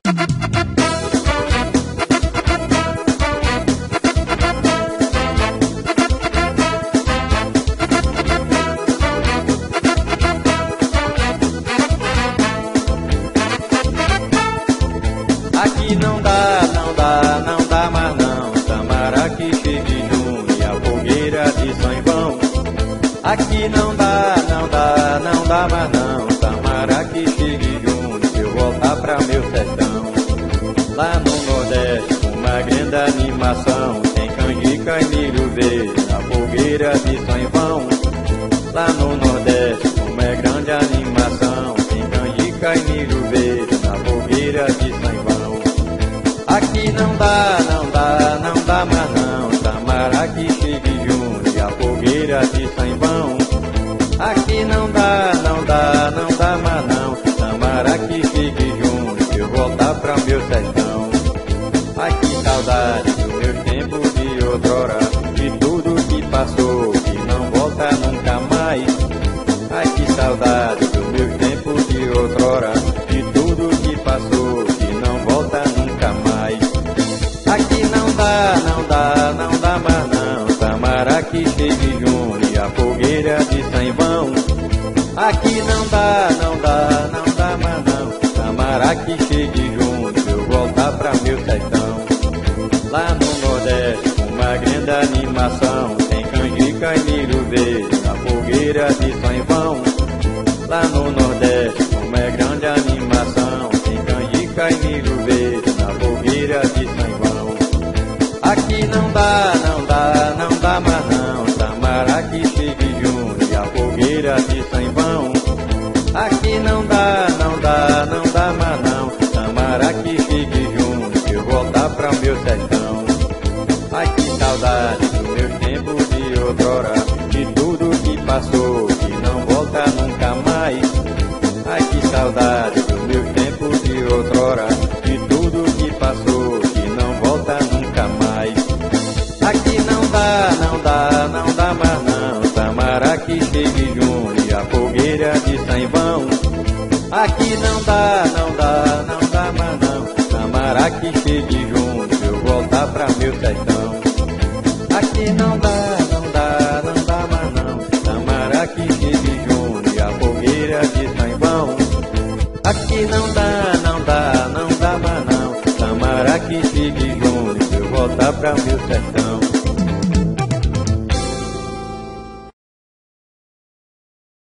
Aqui não dá, não dá, não dá mais não. Tamaraqui, chegue junho e a fogueira de São Ivão. Aqui não dá, não dá, não dá mais não. Tamaraqui, chegue junho e eu voltar pra meu sertão. Lá no Nordeste, uma grande animação. Tem canjica e milho verde na fogueira de São Ivão. Lá no Nordeste, uma grande animação. Tem canjica e milho verde na fogueira de São Ivão. Aqui não dá, não dá, não dá mais não. Tamaraqui, chegue junho e a fogueira de São Ivão. Aqui não dá, não dá, não dá mais não. Tamaraqui, chegue junho e eu voltar pra meu sertão. Ai que saudade do meu tempo de outrora, de tudo que passou, que não volta nunca mais. Ai que saudade do meu tempo de outrora, de tudo que passou, que não volta nunca mais. Aqui não dá, não dá, não dá mais não. Tamaraqui, chegue junho e a fogueira de São Ivão. Aqui não dá, não dá, não dá mais não. Tamaraqui, chegue junho e eu voltar pra meu sertão. Lá no Nordeste, uma grande animação. Tem canjica e milho verde na fogueira de São Ivão. Lá no Nordeste, uma grande animação. Tem canjica e milho verde na fogueira de São Ivão. Aqui não dá, não dá, não dá mais não. Tamaraqui, chegue junho e a fogueira de São Ivão. Aqui não dá, não dá, não dá mais não. Tamaraqui, chegue junho e eu voltar pra meu sertão. Ai que saudade do meu tempo de outrora, de tudo que passou, que não volta nunca mais. Ai que saudade do meu tempo de outrora, de tudo que passou, que não volta nunca mais. Aqui não dá, não dá, não dá mais não. Tamaraqui, chegue junho e a fogueira de São Ivão. Aqui não dá, não dá, não dá mais não. Tamaraqui, chegue junho e eu voltar pra meu sertão. Aqui não dá, não dá, não dá mais não. Tamaraqui, chegue junho e a fogueira de São Ivão. Aqui não dá, não dá, não dá mais não. Tamaraqui, chegue junho e eu voltar pra meu sertão.